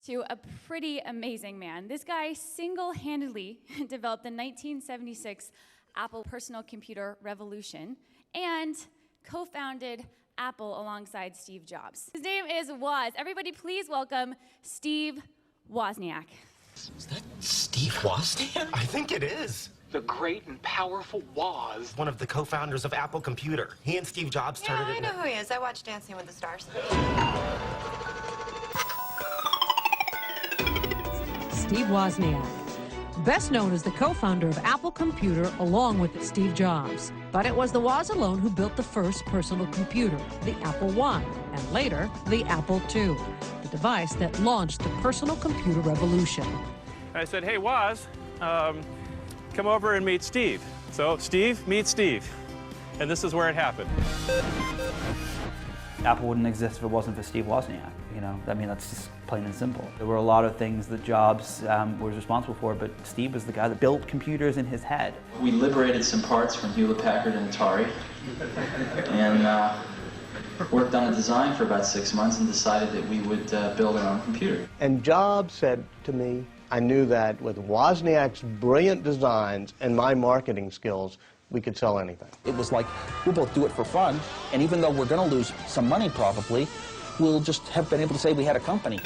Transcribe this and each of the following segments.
to a pretty amazing man. This guy single-handedly developed the 1976 Apple personal computer revolution and co-founded Apple alongside Steve Jobs. His name is Woz. Everybody please welcome Steve Wozniak. Is that Steve Wozniak? I think it is. The great and powerful Woz. One of the co-founders of Apple Computer. He and Steve Jobs started it. I know who he is. I watched Dancing with the Stars. Steve Wozniak, best known as the co-founder of Apple Computer along with Steve Jobs. But it was the Woz alone who built the first personal computer, the Apple I, and later, the Apple II, the device that launched the personal computer revolution. I said, hey, Woz, come over and meet Steve. So Steve meets Steve, and this is where it happened. Apple wouldn't exist if it wasn't for Steve Wozniak. You know, I mean, that's just plain and simple. There were a lot of things that Jobs was responsible for, but Steve was the guy that built computers in his head. We liberated some parts from Hewlett-Packard and Atari, and worked on a design for about 6 months and decided that we would build our own computer. And Jobs said to me, I knew that with Wozniak's brilliant designs and my marketing skills, we could sell anything. It was like, we'll both do it for fun, and even though we're going to lose some money probably, we'll just have been able to say we had a company.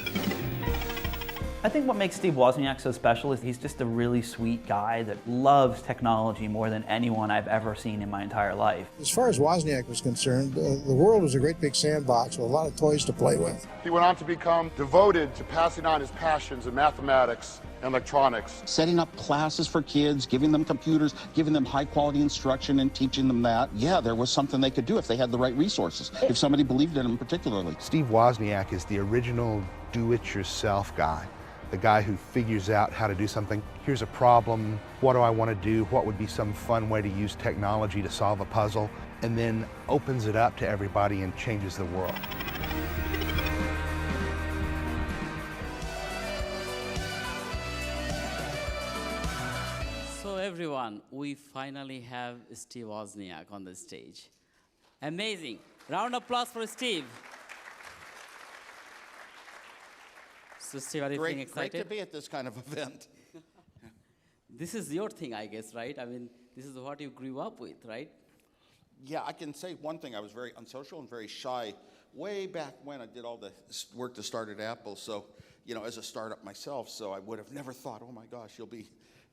I think what makes Steve Wozniak so special is he's just a really sweet guy that loves technology more than anyone I've ever seen in my entire life. As far as Wozniak was concerned, the world was a great big sandbox with a lot of toys to play with. He went on to become devoted to passing on his passions in mathematics and electronics. Setting up classes for kids, giving them computers, giving them high-quality instruction and teaching them that. Yeah, there was something they could do if they had the right resources, if somebody believed in them particularly. Steve Wozniak is the original do-it-yourself guy. The guy who figures out how to do something. Here's a problem, what do I want to do? What would be some fun way to use technology to solve a puzzle? And then opens it up to everybody and changes the world. So everyone, we finally have Steve Wozniak on the stage. Amazing. Round of applause for Steve. So Steve, are you feeling excited? Great to be at this kind of event. This is your thing, I guess, right? I mean, this is what you grew up with, right? Yeah, I can say one thing. I was very unsocial and very shy way back when I did all the work to start at Apple. So, you know, as a startup myself, so I would have never thought, oh my gosh, you'll be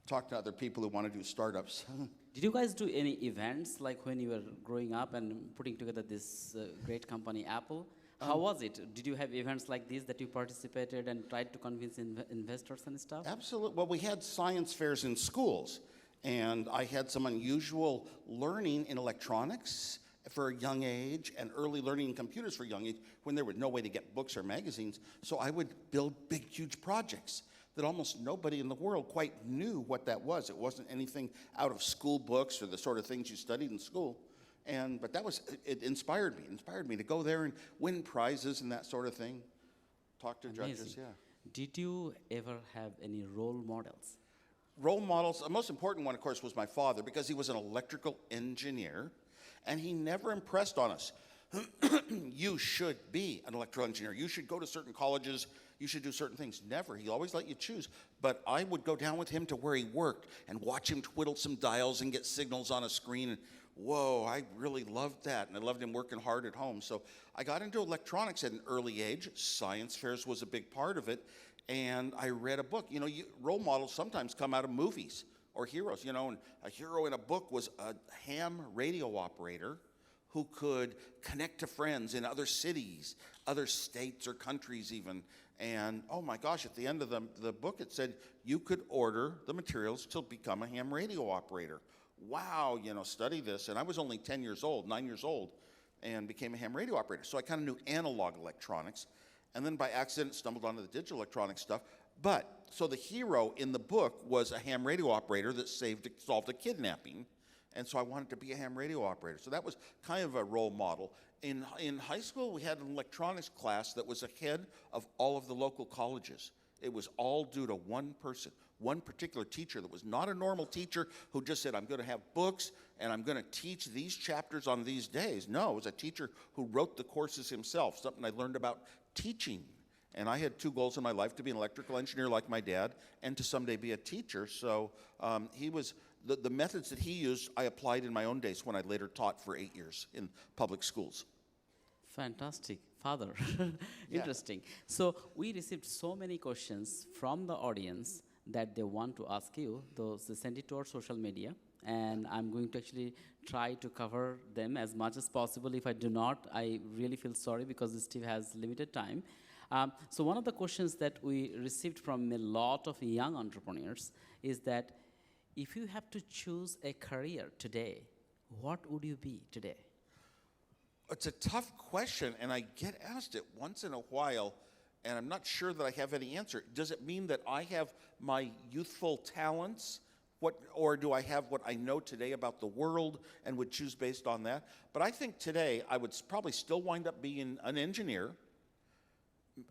talking to other people who want to do startups. Did you guys do any events like when you were growing up and putting together this great company, Apple? How was it? Did you have events like this that you participated and tried to convince investors and stuff? Absolutely. Well, we had science fairs in schools, and I had some unusual learning in electronics for a young age and early learning in computers for a young age when there was no way to get books or magazines. So I would build big, huge projects that almost nobody in the world quite knew what that was. It wasn't anything out of school books or the sort of things you studied in school. But that was, it inspired me to go there and win prizes and that sort of thing, talk to judges, yeah. Did you ever have any role models? Role models, the most important one, of course, was my father, because he was an electrical engineer, and he never impressed on us, you should be an electrical engineer, you should go to certain colleges, you should do certain things. Never. He always let you choose. But I would go down with him to where he worked and watch him twiddle some dials and get signals on a screen. And whoa, I really loved that. And I loved him working hard at home. So I got into electronics at an early age. Science fairs was a big part of it. And I read a book. You know, role models sometimes come out of movies or heroes. You know, and a hero in a book was a ham radio operator who could connect to friends in other cities, other states or countries even. And oh my gosh, at the end of the book it said you could order the materials to become a ham radio operator. Wow, you know, study this. And I was only 9 years old, and became a ham radio operator. So I kind of knew analog electronics. And then by accident stumbled onto the digital electronic stuff. But, so the hero in the book was a ham radio operator that solved a kidnapping. And so I wanted to be a ham radio operator. So that was kind of a role model. In high school, we had an electronics class that was ahead of all of the local colleges. It was all due to one person, one particular teacher that was not a normal teacher who just said, I'm going to have books and I'm going to teach these chapters on these days. No, it was a teacher who wrote the courses himself, something I learned about teaching And I had two goals in my life: to be an electrical engineer like my dad, and to someday be a teacher. So he was the methods that he used, I applied in my own days when I later taught for 8 years in public schools. Fantastic, father. Interesting. So we received so many questions from the audience that they want to ask you. Those they send it to our social media, and I'm going to actually try to cover them as much as possible. If I do not, I really feel sorry because Steve has limited time. So one of the questions that we received from a lot of young entrepreneurs is that if you have to choose a career today, what would you be today? It's a tough question, and I get asked it once in a while, and I'm not sure that I have any answer. Does it mean that I have my youthful talents, or do I have what I know today about the world and would choose based on that? But I think today I would probably still wind up being an engineer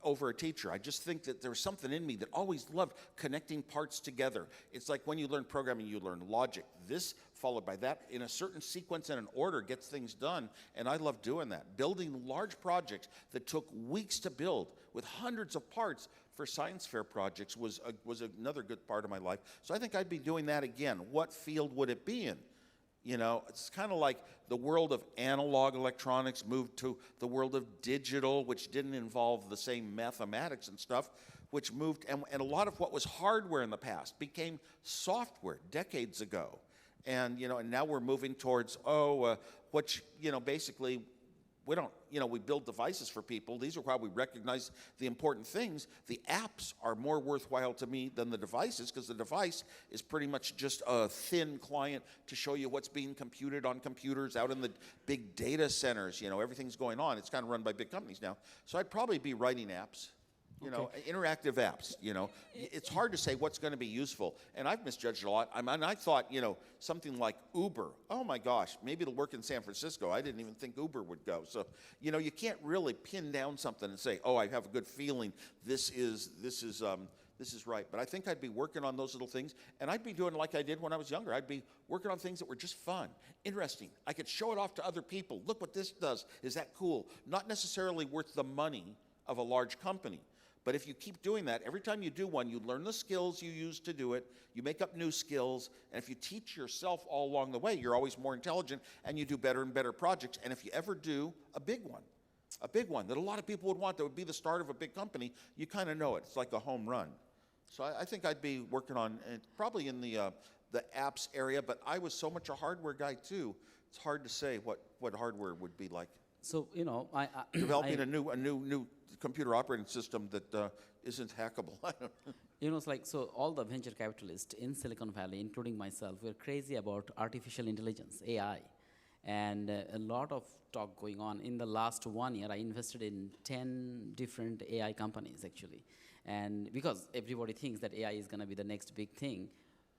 over a teacher. I just think that there was something in me that always loved connecting parts together. It's like when you learn programming, you learn logic. This followed by that in a certain sequence and an order gets things done, and I love doing that. Building large projects that took weeks to build with hundreds of parts for science fair projects was another good part of my life. So I think I'd be doing that again. What field would it be in? You know, it's kind of like the world of analog electronics moved to the world of digital, which didn't involve the same mathematics and stuff, which moved, and a lot of what was hardware in the past became software decades ago. And, you know, and now we're moving towards, basically, we build devices for people. These are how we recognize the important things. The apps are more worthwhile to me than the devices, because the device is pretty much just a thin client to show you what's being computed on computers out in the big data centers. You know, everything's going on. It's kind of run by big companies now. So I'd probably be writing apps. You know, interactive apps, you know. It's hard to say what's going to be useful. And I've misjudged a lot. I thought, you know, something like Uber. Oh, my gosh, maybe it'll work in San Francisco. I didn't even think Uber would go. So, you know, you can't really pin down something and say, oh, I have a good feeling this is right. But I think I'd be working on those little things. And I'd be doing like I did when I was younger. I'd be working on things that were just fun, interesting. I could show it off to other people. Look what this does. Is that cool? Not necessarily worth the money of a large company. But if you keep doing that, every time you do one, you learn the skills you use to do it, you make up new skills, and if you teach yourself all along the way, you're always more intelligent, and you do better and better projects. And if you ever do a big one that a lot of people would want, that would be the start of a big company, you kind of know it. It's like a home run. So I think I'd be working on, probably in the apps area, but I was so much a hardware guy too, it's hard to say what hardware would be like. So, you know, developing a new computer operating system that isn't hackable. You know, it's like, so all the venture capitalists in Silicon Valley, including myself, we're crazy about artificial intelligence, AI. And a lot of talk going on. In the last 1 year, I invested in 10 different AI companies, actually. And because everybody thinks that AI is going to be the next big thing.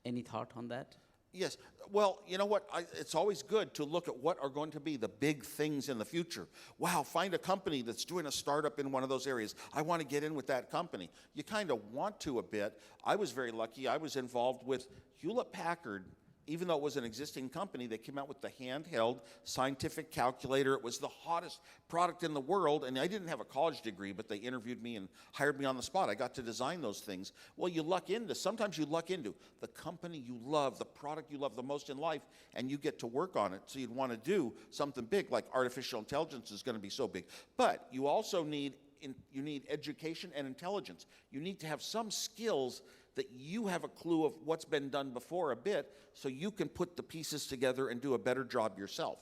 Any thought on that? Yes. Well, you know what? It's always good to look at what are going to be the big things in the future. Wow, find a company that's doing a startup in one of those areas. I want to get in with that company. You kind of want to a bit. I was very lucky. I was involved with Hewlett-Packard. Even though it was an existing company, they came out with the handheld scientific calculator. It was the hottest product in the world, and I didn't have a college degree, but they interviewed me and hired me on the spot. I got to design those things. Well, sometimes you luck into the company you love, the product you love the most in life, and you get to work on it. So you'd want to do something big, like artificial intelligence is going to be so big. But you also need education and intelligence. You need to have some skills that you have a clue of what's been done before a bit, so you can put the pieces together and do a better job yourself.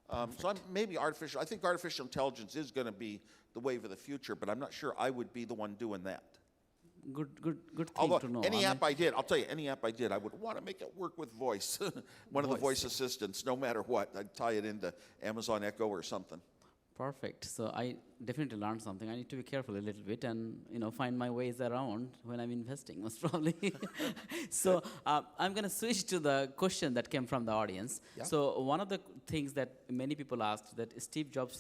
I think artificial intelligence is going to be the wave of the future, but I'm not sure I would be the one doing that. Good thing Although, to know. I'll tell you, any app I did, I would want to make it work with voice. One of the voice assistants, no matter what. I'd tie it into Amazon Echo or something. Perfect. So I definitely learned something. I need to be careful a little bit and, you know, find my ways around when I'm investing, most probably. So I'm going to switch to the question that came from the audience. Yeah. So one of the things that many people asked that Steve Jobs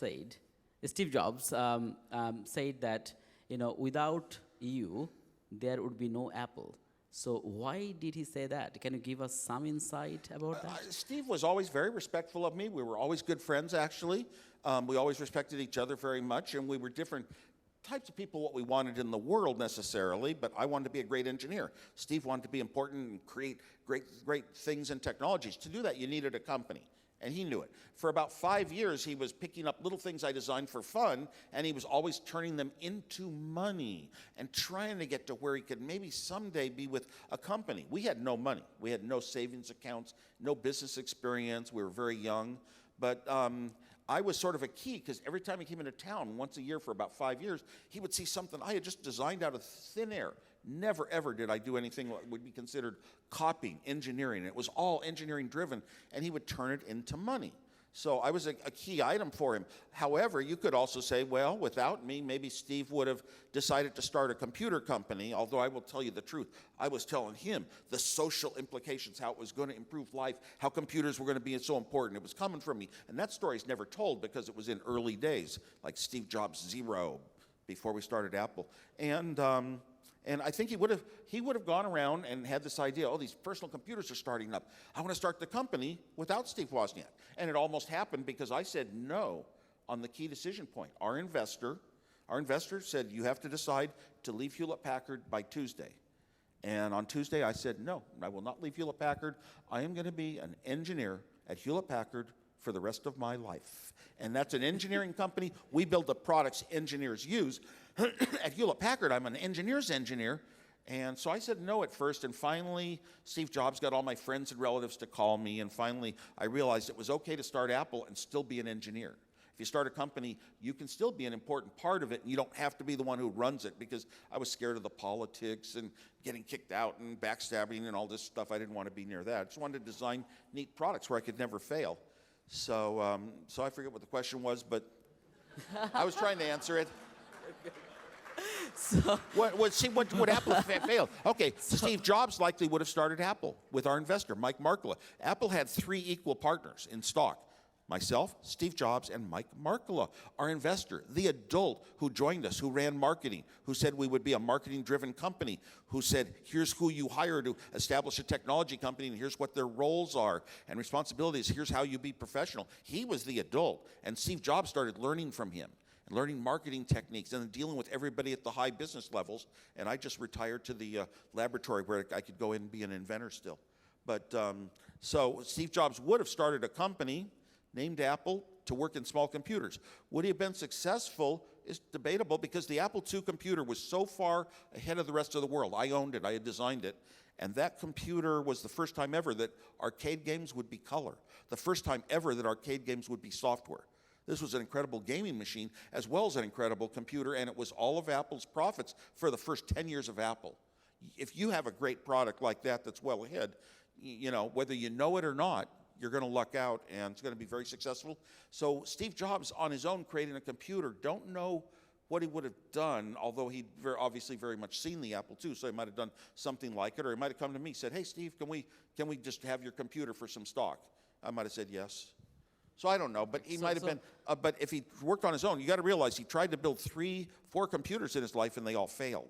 said that, you know, without you, there would be no Apple. So why did he say that? Can you give us some insight about that? Steve was always very respectful of me. We were always good friends, actually. We always respected each other very much, and we were different types of people what we wanted in the world necessarily, but I wanted to be a great engineer. Steve wanted to be important and create great things and technologies. To do that, you needed a company, and he knew it. For about 5 years, he was picking up little things I designed for fun, and he was always turning them into money and trying to get to where he could maybe someday be with a company. We had no money. We had no savings accounts, no business experience. We were very young, but I was sort of a key, because every time he came into town once a year for about 5 years, he would see something I had just designed out of thin air. Never, ever did I do anything that would be considered copying, engineering. It was all engineering driven, and he would turn it into money. So I was a key item for him. However, you could also say, well, without me, maybe Steve would have decided to start a computer company, although I will tell you the truth. I was telling him the social implications, how it was going to improve life, how computers were going to be so important. It was coming from me. And that story's never told because it was in early days, like Steve Jobs' Zero, before we started Apple. And I think he would have gone around and had this idea, oh, these personal computers are starting up. I want to start the company without Steve Wozniak. And it almost happened because I said no on the key decision point. Our investor said, you have to decide to leave Hewlett-Packard by Tuesday. And on Tuesday, I said, no, I will not leave Hewlett-Packard. I am going to be an engineer at Hewlett-Packard for the rest of my life. And that's an engineering company. We build the products engineers use. At Hewlett-Packard, I'm an engineer's engineer. And so I said no at first, and finally, Steve Jobs got all my friends and relatives to call me, and finally, I realized it was okay to start Apple and still be an engineer. If you start a company, you can still be an important part of it, and you don't have to be the one who runs it, because I was scared of the politics and getting kicked out and backstabbing and all this stuff. I didn't want to be near that. I just wanted to design neat products where I could never fail. So, so I forget what the question was, but I was trying to answer it. So What Apple failed? Okay, Steve Jobs likely would have started Apple with our investor, Mike Markkula. Apple had 3 equal partners in stock. Myself, Steve Jobs, and Mike Markkula, our investor, the adult who joined us, who ran marketing, who said we would be a marketing-driven company, who said, here's who you hire to establish a technology company, and here's what their roles are and responsibilities. Here's how you be professional. He was the adult, and Steve Jobs started learning from him, and learning marketing techniques, and then dealing with everybody at the high business levels, and I just retired to the laboratory where I could go in and be an inventor still. But so Steve Jobs would have started a company named Apple to work in small computers. Would he have been successful is debatable, because the Apple II computer was so far ahead of the rest of the world. I owned it, I had designed it, and that computer was the first time ever that arcade games would be color, the first time ever that arcade games would be software. This was an incredible gaming machine as well as an incredible computer, and it was all of Apple's profits for the first 10 years of Apple. If you have a great product like that that's well ahead, you know, whether you know it or not, you're going to luck out, and it's going to be very successful. So Steve Jobs, on his own, creating a computer, don't know what he would have done, although he'd obviously very much seen the Apple II, so he might have done something like it, or he might have come to me and said, hey, Steve, can we just have your computer for some stock? I might have said yes. So I don't know, but he might have been, but if he worked on his own, you got to realize he tried to build 3, 4 computers in his life, and they all failed.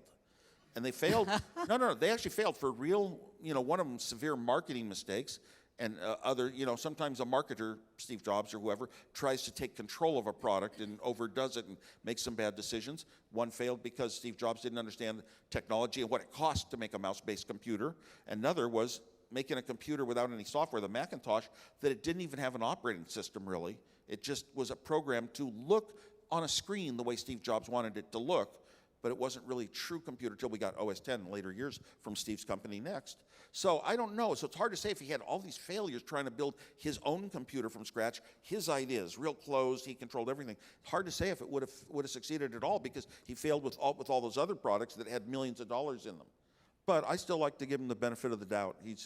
And they failed, no, they actually failed for real, you know, one of them severe marketing mistakes, and other, you know, sometimes a marketer, Steve Jobs or whoever, tries to take control of a product and overdoes it and makes some bad decisions. One failed because Steve Jobs didn't understand technology and what it cost to make a mouse-based computer. Another was making a computer without any software, the Macintosh, that it didn't even have an operating system, really. It just was a program to look on a screen the way Steve Jobs wanted it to look, but it wasn't really a true computer until we got OS X in later years from Steve's company Next. So I don't know. So it's hard to say if he had all these failures trying to build his own computer from scratch, his ideas, real closed, he controlled everything. Hard to say if it would have succeeded at all, because he failed with all those other products that had millions of dollars in them. But I still like to give him the benefit of the doubt. He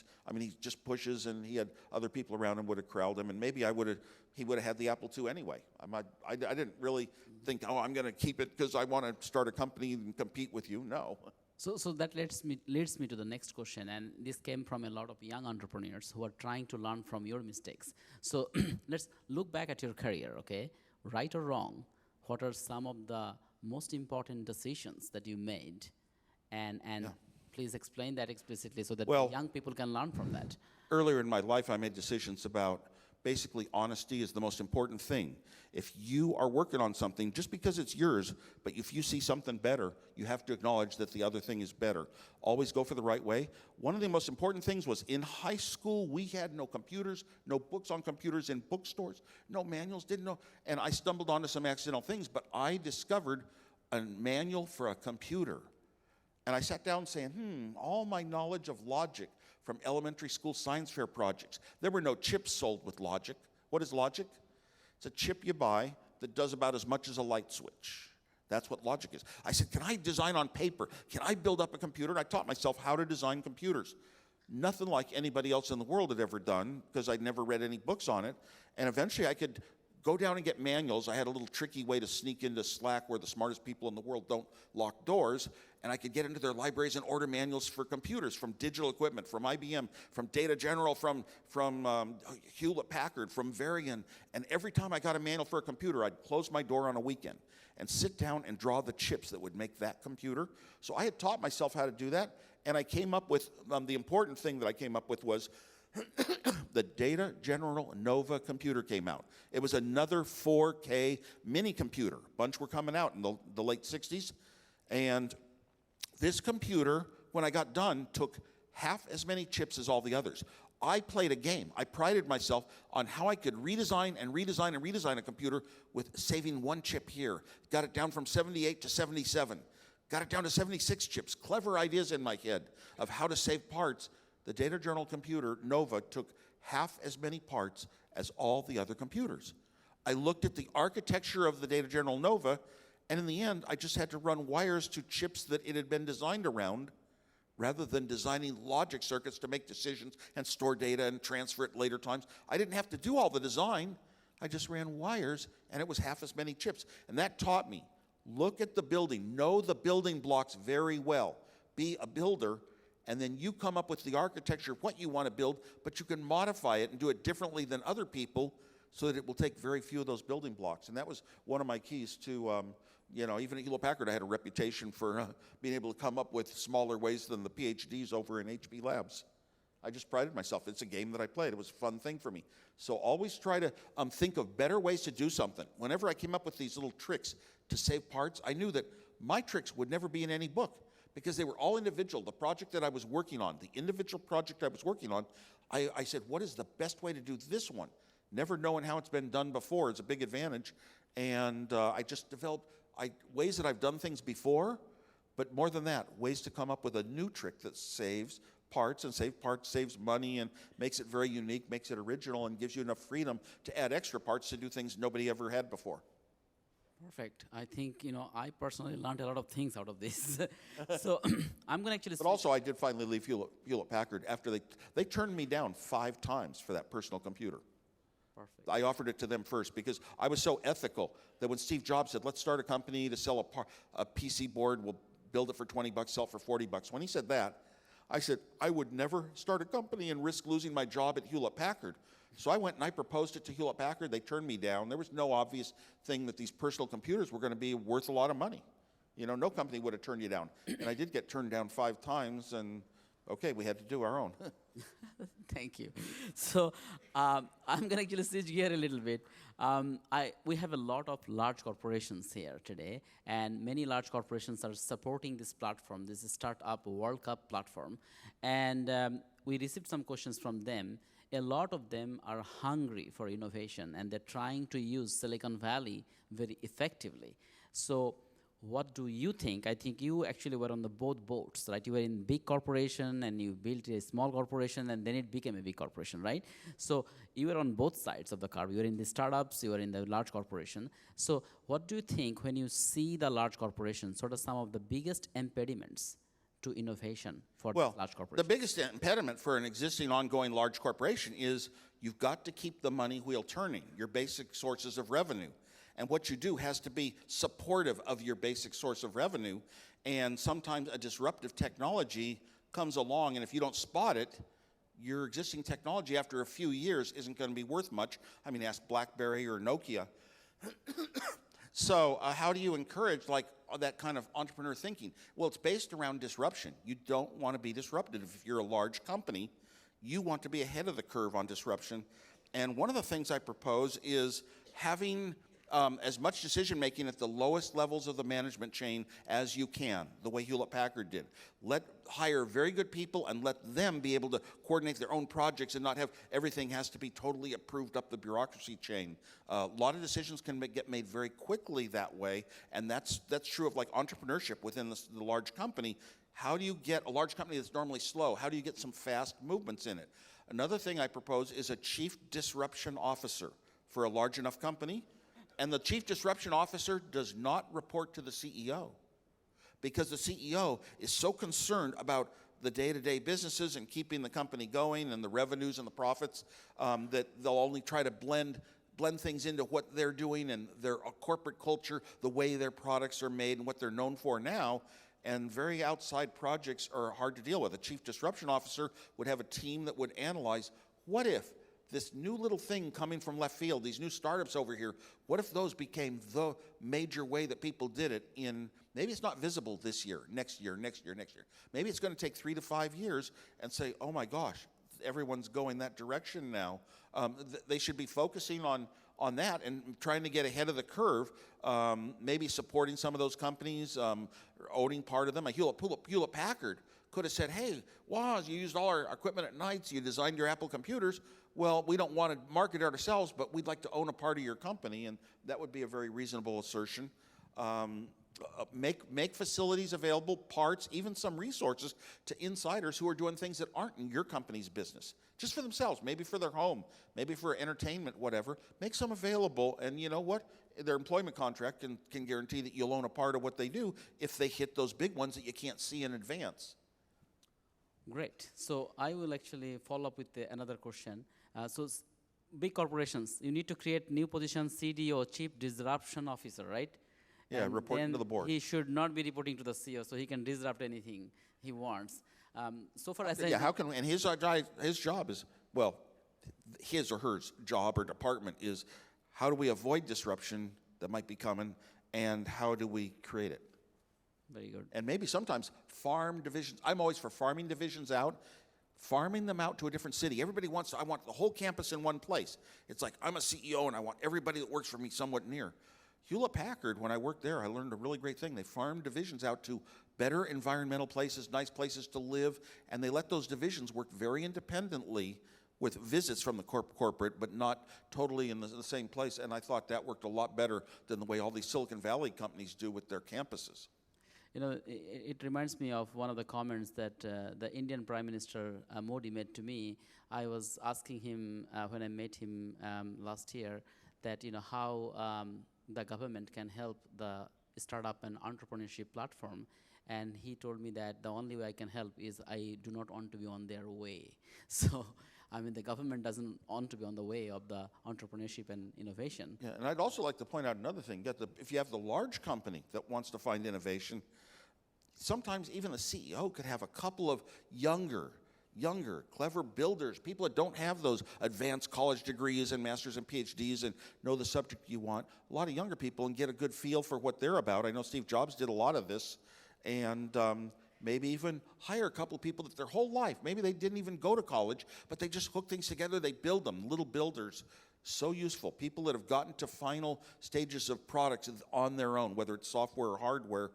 just pushes, and he had other people around him would have corralled him, and maybe he would have had the Apple II anyway. I didn't really think, oh, I'm going to keep it because I want to start a company and compete with you. No. So that leads me to the next question, and this came from a lot of young entrepreneurs who are trying to learn from your mistakes. So let's look back at your career, okay? Right or wrong, what are some of the most important decisions that you made? And please explain that explicitly so that young people can learn from that. Earlier in my life, I made decisions about basically honesty is the most important thing. If you are working on something, just because it's yours, but if you see something better, you have to acknowledge that the other thing is better. Always go for the right way. One of the most important things was in high school, we had no computers, no books on computers in bookstores, no manuals, didn't know. And I stumbled onto some accidental things, but I discovered a manual for a computer. And I sat down saying, all my knowledge of logic from elementary school science fair projects. There were no chips sold with logic. What is logic? It's a chip you buy that does about as much as a light switch. That's what logic is. I said, can I design on paper? Can I build up a computer? And I taught myself how to design computers. Nothing like anybody else in the world had ever done, because I'd never read any books on it. And eventually I could go down and get manuals. I had a little tricky way to sneak into Slack, where the smartest people in the world don't lock doors, and I could get into their libraries and order manuals for computers, from Digital Equipment, from IBM, from Data General, from Hewlett-Packard, from Varian. And every time I got a manual for a computer, I'd close my door on a weekend and sit down and draw the chips that would make that computer. So I had taught myself how to do that, and I came up with, the important thing that I came up with was the Data General Nova computer came out. It was another 4K mini computer. A bunch were coming out in the late 60s. And this computer, when I got done, took half as many chips as all the others. I played a game. I prided myself on how I could redesign and redesign and redesign a computer with saving one chip here. Got it down from 78 to 77. Got it down to 76 chips. Clever ideas in my head of how to save parts. The Data Journal computer, Nova, took half as many parts as all the other computers. I looked at the architecture of the Data Journal Nova, and in the end, I just had to run wires to chips that it had been designed around, rather than designing logic circuits to make decisions and store data and transfer it later times. I didn't have to do all the design. I just ran wires, and it was half as many chips. And that taught me, look at the building, know the building blocks very well, be a builder, and then you come up with the architecture of what you want to build, but you can modify it and do it differently than other people so that it will take very few of those building blocks. And that was one of my keys to, even at Hewlett-Packard, I had a reputation for being able to come up with smaller ways than the PhDs over in HP Labs. I just prided myself. It's a game that I played. It was a fun thing for me. So always try to think of better ways to do something. Whenever I came up with these little tricks to save parts, I knew that my tricks would never be in any book, because they were all individual. The project that I was working on, the individual project I was working on, I said, what is the best way to do this one? Never knowing how it's been done before is a big advantage. And I just developed ways that I've done things before, but more than that, ways to come up with a new trick that saves parts, and saves money and makes it very unique, makes it original, and gives you enough freedom to add extra parts to do things nobody ever had before. Perfect. I think, I personally learned a lot of things out of this. So I'm going to actually... But also, I did finally leave Hewlett-Packard after they turned me down 5 times for that personal computer. Perfect. I offered it to them first because I was so ethical that when Steve Jobs said, let's start a company to sell a PC board, we'll build it for $20, sell it for $40. When he said that, I said, I would never start a company and risk losing my job at Hewlett-Packard. So I went and I proposed it to Hewlett-Packard. They turned me down. There was no obvious thing that these personal computers were going to be worth a lot of money. No company would have turned you down. And I did get turned down 5 times, and okay, we had to do our own. Thank you. So I'm going to actually switch gear a little bit. We have a lot of large corporations here today, and many large corporations are supporting this platform, this Startup World Cup platform. And we received some questions from them. A lot of them are hungry for innovation, and they're trying to use Silicon Valley very effectively. So what do you think? I think you actually were on both boats, right? You were in big corporation, and you built a small corporation, and then it became a big corporation, right? So you were on both sides of the curve. You were in the startups, you were in the large corporation. So what do you think when you see the large corporations? What are some of the biggest impediments to innovation for large corporations? The biggest impediment for an existing ongoing large corporation is you've got to keep the money wheel turning, your basic sources of revenue. And what you do has to be supportive of your basic source of revenue. And sometimes a disruptive technology comes along, and if you don't spot it, your existing technology after a few years isn't going to be worth much. I mean, ask BlackBerry or Nokia. So how do you encourage that kind of entrepreneur thinking? Well, it's based around disruption. You don't want to be disrupted. If you're a large company, you want to be ahead of the curve on disruption. And one of the things I propose is having as much decision-making at the lowest levels of the management chain as you can, the way Hewlett-Packard did. Hire very good people and let them be able to coordinate their own projects and not have everything has to be totally approved up the bureaucracy chain. A lot of decisions can get made very quickly that way, and that's true of like entrepreneurship within the large company. How do you get a large company that's normally slow? How do you get some fast movements in it? Another thing I propose is a chief disruption officer for a large enough company. And the chief disruption officer does not report to the CEO because the CEO is so concerned about the day-to-day businesses and keeping the company going and the revenues and the profits that they'll only try to blend things into what they're doing and their corporate culture, the way their products are made and what they're known for now. And very outside projects are hard to deal with. A chief disruption officer would have a team that would analyze, what if this new little thing coming from left field, these new startups over here, what if those became the major way that people did it in, maybe it's not visible this year, next year. Maybe it's going to take 3 to 5 years and say, oh my gosh, everyone's going that direction now. They should be focusing on that and trying to get ahead of the curve, maybe supporting some of those companies, owning part of them. Hewlett-Packard could have said, hey, Woz, you used all our equipment at night, so you designed your Apple computers. Well, we don't want to market it ourselves, but we'd like to own a part of your company, and that would be a very reasonable assertion. Make facilities available, parts, even some resources to insiders who are doing things that aren't in your company's business, just for themselves, maybe for their home, maybe for entertainment, whatever. Make some available, and you know what? Their employment contract can guarantee that you'll own a part of what they do if they hit those big ones that you can't see in advance. Great. So I will actually follow up with another question. Big corporations, you need to create new positions, CDO, Chief Disruption Officer, right? Yeah, and reporting to the board. He should not be reporting to the CEO, so he can disrupt anything he wants. So far as and his job is, well, his or her job or department is, how do we avoid disruption that might be coming, and how do we create it? Very good. And maybe sometimes farm divisions. I'm always for farming divisions out, farming them out to a different city. Everybody I want the whole campus in one place. It's like, I'm a CEO and I want everybody that works for me somewhat near. Hewlett-Packard, when I worked there, I learned a really great thing. They farmed divisions out to better environmental places, nice places to live, and they let those divisions work very independently with visits from the corporate, but not totally in the same place. And I thought that worked a lot better than the way all these Silicon Valley companies do with their campuses. You know, it reminds me of one of the comments that the Indian Prime Minister Modi made to me. I was asking him when I met him last year that, you know, how the government can help the startup and entrepreneurship platform. And he told me that the only way I can help is I do not want to be on their way. So, I mean, the government doesn't want to be on the way of the entrepreneurship and innovation. Yeah, and I'd also like to point out another thing. If you have the large company that wants to find innovation, sometimes even the CEO could have a couple of younger, clever builders, people that don't have those advanced college degrees and masters and PhDs and know the subject you want. A lot of younger people and get a good feel for what they're about. I know Steve Jobs did a lot of this, and maybe even hire a couple of people that their whole life, maybe they didn't even go to college, but they just hook things together, they build them, little builders. So useful. People that have gotten to final stages of products on their own, whether it's software or hardware,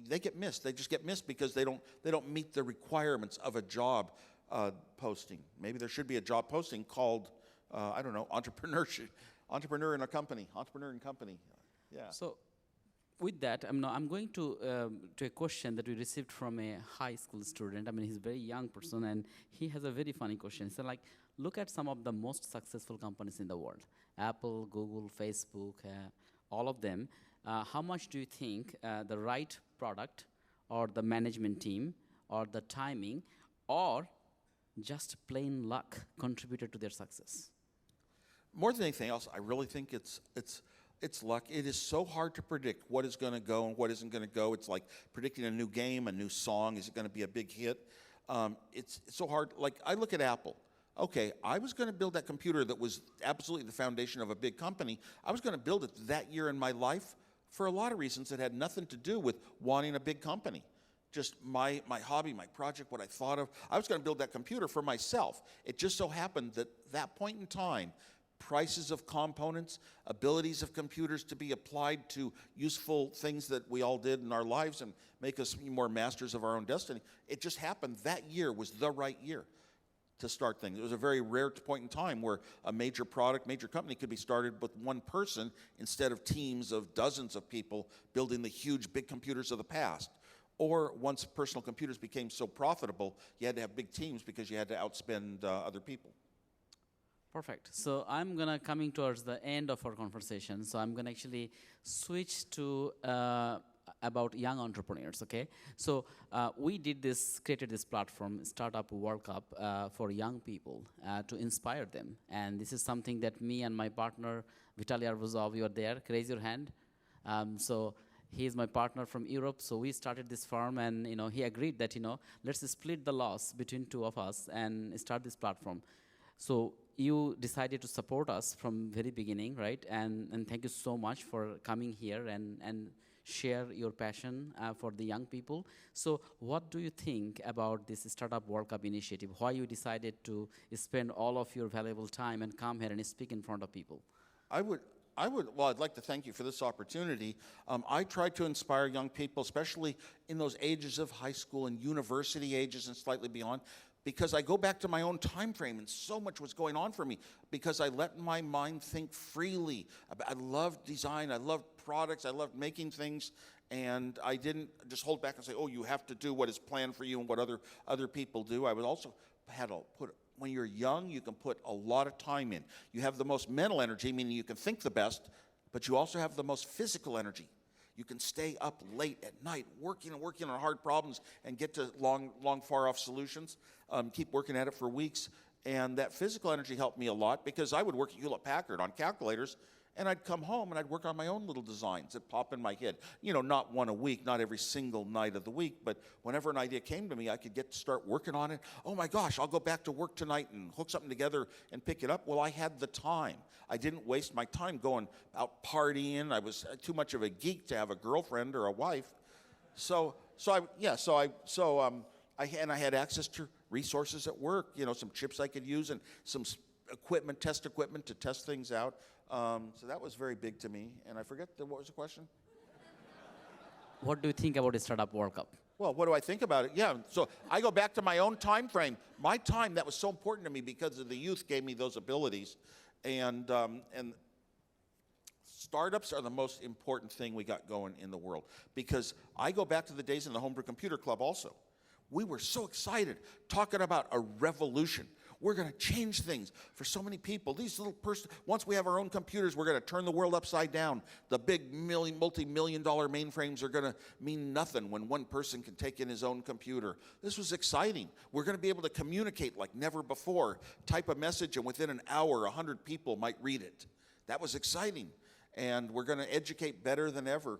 they get missed. They just get missed because they don't meet the requirements of a job posting. Maybe there should be a job posting called, I don't know, entrepreneur in company. Yeah. So, with that, I'm going to a question that we received from a high school student. I mean, he's a very young person, and he has a very funny question. So, like, look at some of the most successful companies in the world: Apple, Google, Facebook, all of them. How much do you think the right product or the management team or the timing or just plain luck contributed to their success? More than anything else, I really think it's luck. It is so hard to predict what is going to go and what isn't going to go. It's like predicting a new game, a new song. Is it going to be a big hit? It's so hard. Like, I look at Apple. Okay, I was going to build that computer that was absolutely the foundation of a big company. I was going to build it that year in my life for a lot of reasons that had nothing to do with wanting a big company. just my hobby, my project, what I thought of. I was going to build that computer for myself. It just so happened that that point in time, prices of components, abilities of computers to be applied to useful things that we all did in our lives and make us more masters of our own destiny. It just happened that year was the right year to start things. It was a very rare point in time where a major product, major company could be started with one person instead of teams of dozens of people building the huge big computers of the past. Or once personal computers became so profitable, you had to have big teams because you had to outspend other people. Perfect. So I'm gonna coming towards the end of our conversation. So I'm gonna actually switch to about young entrepreneurs. Okay. So we created this platform, Startup World Cup, for young people to inspire them. And this is something that me and my partner Vitaly Arvuzov, you are there. Raise your hand. So he is my partner from Europe. So we started this firm, and he agreed that let's split the loss between two of us and start this platform. So you decided to support us from very beginning, right? And thank you so much for coming here and share your passion for the young people. So what do you think about this Startup World Cup initiative? Why you decided to spend all of your valuable time and come here and speak in front of people? Well, I'd like to thank you for this opportunity. I try to inspire young people, especially in those ages of high school and university ages and slightly beyond, because I go back to my own time frame and so much was going on for me because I let my mind think freely. I loved design, I loved products, I loved making things, and I didn't just hold back and say, oh, you have to do what is planned for you and what other people do. I would also when you're young, you can put a lot of time in. You have the most mental energy, meaning you can think the best, but you also have the most physical energy. You can stay up late at night working on hard problems and get to long, far-off solutions, keep working at it for weeks. And that physical energy helped me a lot because I would work at Hewlett-Packard on calculators, and I'd come home and I'd work on my own little designs that pop in my head. Not one a week, not every single night of the week, but whenever an idea came to me, I could start working on it. Oh my gosh, I'll go back to work tonight and hook something together and pick it up. Well, I had the time. I didn't waste my time going out partying. I was too much of a geek to have a girlfriend or a wife. I had access to resources at work, some chips I could use and some test equipment to test things out. So that was very big to me. And I forget, what was the question? What do you think about the Startup World Cup? Well, what do I think about it? Yeah, so I go back to my own time frame. My time, that was so important to me because of the youth gave me those abilities. And startups are the most important thing we got going in the world because I go back to the days in the Homebrew Computer Club also. We were so excited talking about a revolution. We're going to change things for so many people. These little once we have our own computers, we're going to turn the world upside down. The big multi-million-dollar mainframes are going to mean nothing when one person can take in his own computer. This was exciting. We're going to be able to communicate like never before. Type a message, and within an hour, 100 people might read it. That was exciting. And we're going to educate better than ever.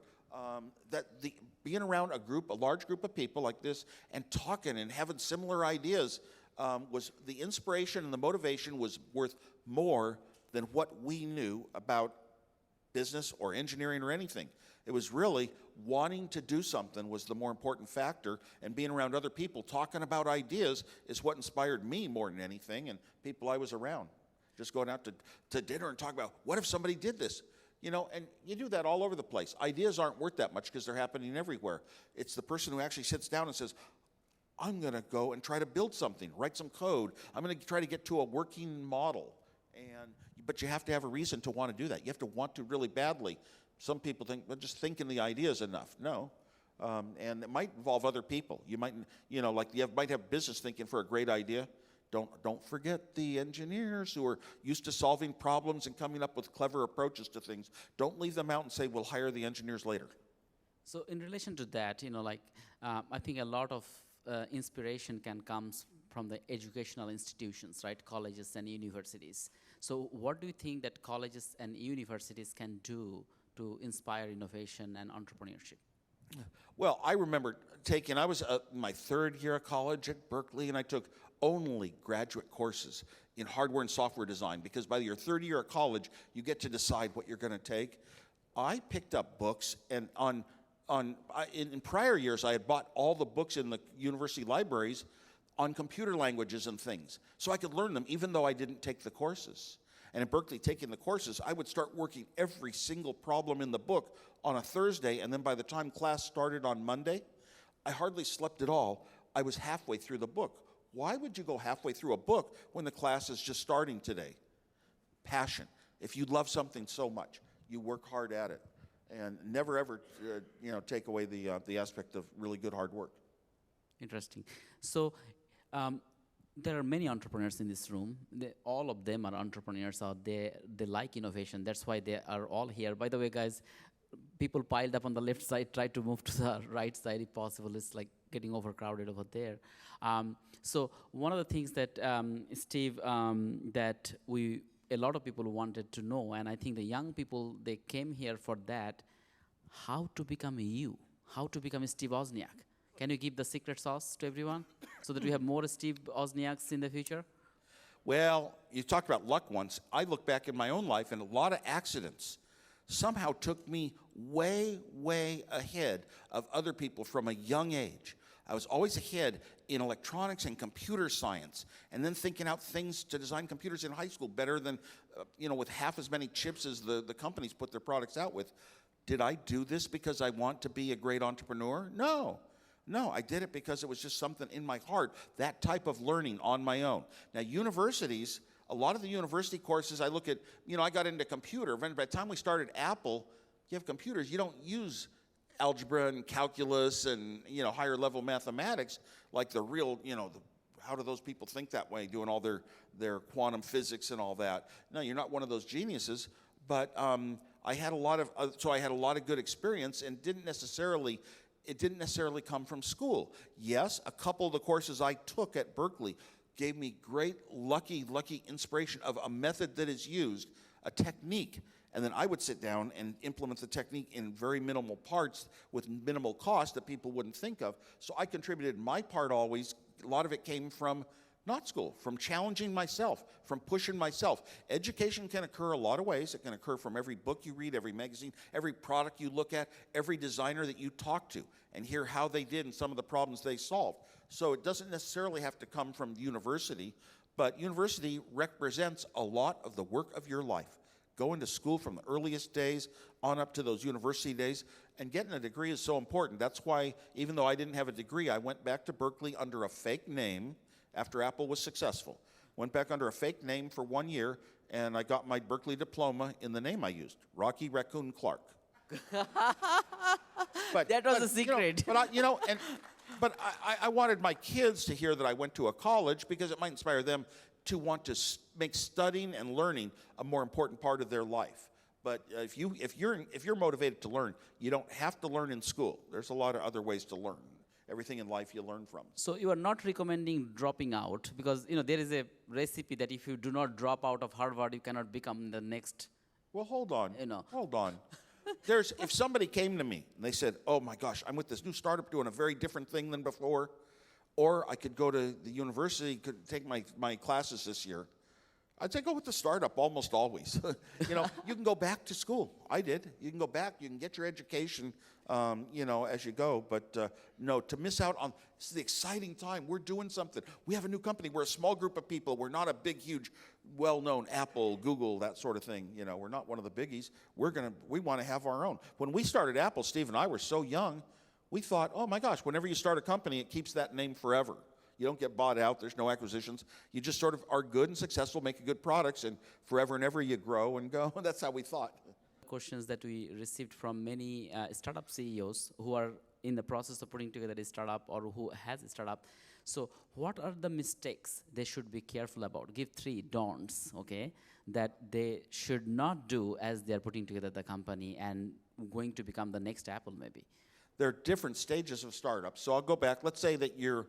Being around a large group of people like this and talking and having similar ideas was the inspiration and the motivation was worth more than what we knew about business or engineering or anything. It was really wanting to do something was the more important factor, and being around other people talking about ideas is what inspired me more than anything, and people I was around. Just going out to dinner and talking about, what if somebody did this? And you do that all over the place. Ideas aren't worth that much because they're happening everywhere. It's the person who actually sits down and says, I'm going to go and try to build something, write some code. I'm going to try to get to a working model. But you have to have a reason to want to do that. You have to want to really badly. Some people think, well, just thinking the idea is enough. No. And it might involve other people. You might, might have business thinking for a great idea. Don't forget the engineers who are used to solving problems and coming up with clever approaches to things. Don't leave them out and say, we'll hire the engineers later. So in relation to that, I think a lot of inspiration can come from the educational institutions, right? Colleges and universities. So what do you think that colleges and universities can do to inspire innovation and entrepreneurship? Well, I remember I was my third year of college at Berkeley, and I took only graduate courses in hardware and software design because by your third year of college, you get to decide what you're going to take. I picked up books on in prior years, I had bought all the books in the university libraries on computer languages and things, so I could learn them even though I didn't take the courses. And in Berkeley, taking the courses, I would start working every single problem in the book on a Thursday, and then by the time class started on Monday, I hardly slept at all. I was halfway through the book. Why would you go halfway through a book when the class is just starting today? Passion. If you love something so much, you work hard at it, and never ever, take away the aspect of really good hard work. Interesting. So, there are many entrepreneurs in this room. All of them are entrepreneurs out there. They like innovation. That's why they are all here. By the way, guys, people piled up on the left side. Try to move to the right side if possible. It's like getting overcrowded over there. So one of the things that, Steve, that a lot of people wanted to know, and I think the young people, they came here for that, how to become you, how to become a Steve Wozniak. Can you give the secret sauce to everyone so that we have more Steve Wozniaks in the future? Well, you talked about luck once. I look back in my own life, and a lot of accidents somehow took me way, way ahead of other people from a young age. I was always ahead in electronics and computer science, and then thinking out things to design computers in high school better than, with half as many chips as the companies put their products out with. Did I do this because I want to be a great entrepreneur? No. No, I did it because it was just something in my heart, that type of learning on my own. Now, universities, a lot of the university courses, I look at, I got into computer. By the time we started Apple, you have computers, you don't use algebra and calculus and, higher level mathematics like the real, how do those people think that way, doing all their quantum physics and all that? No, you're not one of those geniuses, but I had a lot of good experience, and it didn't necessarily come from school. Yes, a couple of the courses I took at Berkeley gave me great, lucky inspiration of a method that is used, a technique, and then I would sit down and implement the technique in very minimal parts with minimal cost that people wouldn't think of. So I contributed my part always. A lot of it came from not school, from challenging myself, from pushing myself. Education can occur a lot of ways. It can occur from every book you read, every magazine, every product you look at, every designer that you talk to, and hear how they did and some of the problems they solved. So it doesn't necessarily have to come from university, but university represents a lot of the work of your life. Going to school from the earliest days on up to those university days, and getting a degree is so important. That's why, even though I didn't have a degree, I went back to Berkeley under a fake name after Apple was successful. Went back under a fake name for 1 year, and I got my Berkeley diploma in the name I used, Rocky Raccoon Clark. But that was a secret. But I wanted my kids to hear that I went to a college because it might inspire them to want to make studying and learning a more important part of their life. But if you're motivated to learn, you don't have to learn in school. There's a lot of other ways to learn. Everything in life you learn from. So you are not recommending dropping out because there is a recipe that if you do not drop out of Harvard, you cannot become the next. Well, hold on. Hold on. If somebody came to me and they said, "Oh my gosh, I'm with this new startup doing a very different thing than before," or I could go to the university, could take my classes this year, I'd say go with the startup almost always. You can go back to school. I did. You can go back. You can get your education, as you go. But no, to miss out on this is the exciting time. We're doing something. We have a new company. We're a small group of people. We're not a big, huge, well-known Apple, Google, that sort of thing. We're not one of the biggies. We want to have our own. When we started Apple, Steve and I were so young, we thought, oh my gosh, whenever you start a company, it keeps that name forever. You don't get bought out. There's no acquisitions. You just sort of are good and successful, making good products, and forever and ever you grow and go. That's how we thought. Questions that we received from many startup CEOs who are in the process of putting together a startup or who has a startup. So what are the mistakes they should be careful about? Give 3 don'ts, okay, that they should not do as they're putting together the company and going to become the next Apple maybe. There are different stages of startups. So I'll go back. Let's say that you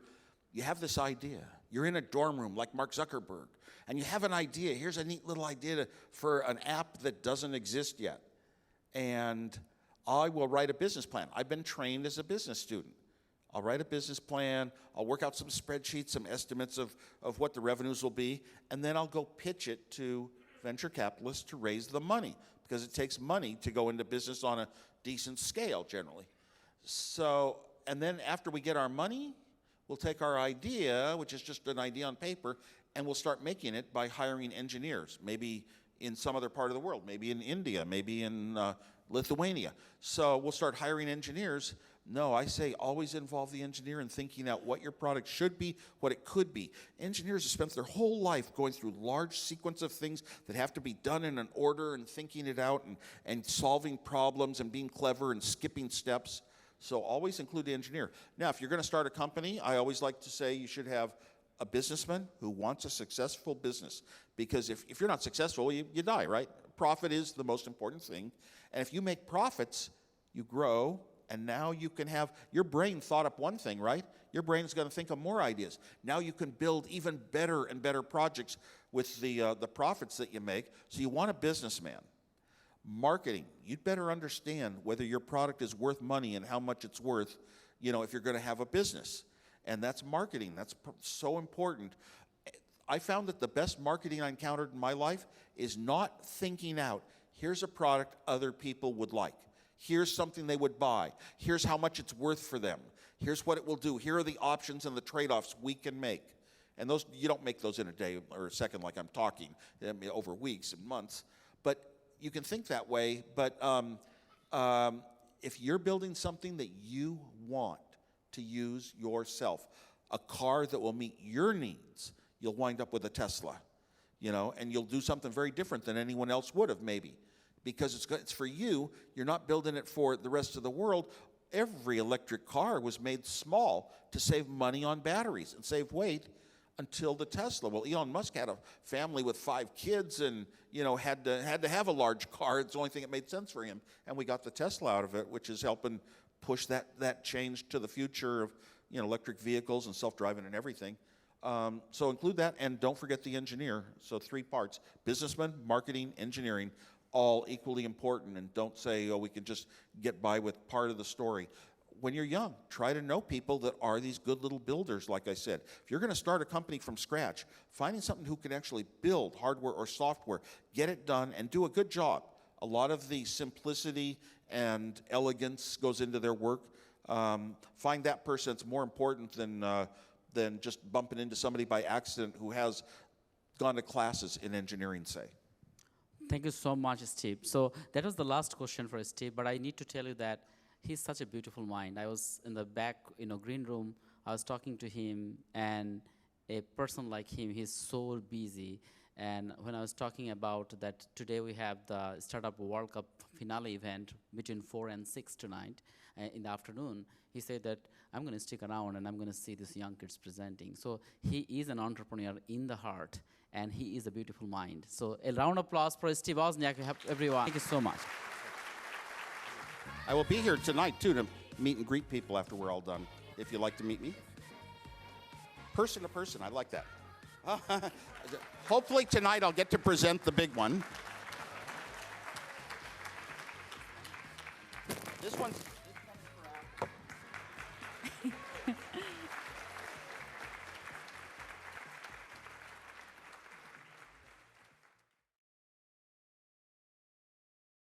have this idea. You're in a dorm room like Mark Zuckerberg, and you have an idea. Here's a neat little idea for an app that doesn't exist yet. And I will write a business plan. I've been trained as a business student. I'll write a business plan. I'll work out some spreadsheets, some estimates of what the revenues will be, and then I'll go pitch it to venture capitalists to raise the money, because it takes money to go into business on a decent scale generally. So, and then after we get our money, we'll take our idea, which is just an idea on paper, and we'll start making it by hiring engineers, maybe in some other part of the world, maybe in India, maybe in Lithuania. So we'll start hiring engineers. No, I say always involve the engineer in thinking out what your product should be, what it could be. Engineers have spent their whole life going through large sequence of things that have to be done in an order and thinking it out and solving problems and being clever and skipping steps. So always include the engineer. Now, if you're going to start a company, I always like to say you should have a businessman who wants a successful business. Because if you're not successful, you die, right? Profit is the most important thing. And if you make profits, you grow. And now you can have, your brain thought up one thing, right? Your brain is going to think of more ideas. Now you can build even better and better projects with the profits that you make. So you want a businessman. Marketing, you'd better understand whether your product is worth money and how much it's worth, you know, if you're going to have a business. And that's marketing. That's so important. I found that the best marketing I encountered in my life is not thinking out, here's a product other people would like. Here's something they would buy. Here's how much it's worth for them. Here's what it will do. Here are the options and the trade-offs we can make. And those, you don't make those in a day or a second like I'm talking, I mean, over weeks and months. But you can think that way. But if you're building something that you want to use yourself, a car that will meet your needs, you'll wind up with a Tesla, you know, and you'll do something very different than anyone else would have maybe. Because it's for you, you're not building it for the rest of the world. Every electric car was made small to save money on batteries and save weight until the Tesla. Well, Elon Musk had a family with 5 kids and, you know, had to have a large car. It's the only thing that made sense for him. And we got the Tesla out of it, which is helping push that change to the future of, you know, electric vehicles and self-driving and everything. So include that, and don't forget the engineer. So 3 parts: businessman, marketing, engineering. All equally important, and don't say, oh, we can just get by with part of the story. When you're young, try to know people that are these good little builders, like I said. If you're going to start a company from scratch, finding something who can actually build hardware or software, get it done, and do a good job. A lot of the simplicity and elegance goes into their work. Find that person that's more important than just bumping into somebody by accident who has gone to classes in engineering, say. Thank you so much, Steve. So that was the last question for Steve, but I need to tell you that he's such a beautiful mind. I was in the back, green room. I was talking to him, and a person like him, he's so busy. And when I was talking about that today we have the Startup World Cup finale event between 4 and 6 tonight in the afternoon, he said that I'm going to stick around and I'm going to see these young kids presenting. So he is an entrepreneur in the heart, and he is a beautiful mind. So a round of applause for Steve Wozniak, everyone. Thank you so much. I will be here tonight, too, to meet and greet people after we're all done, if you'd like to meet me. Person to person, I like that. Hopefully tonight I'll get to present the big one. This one's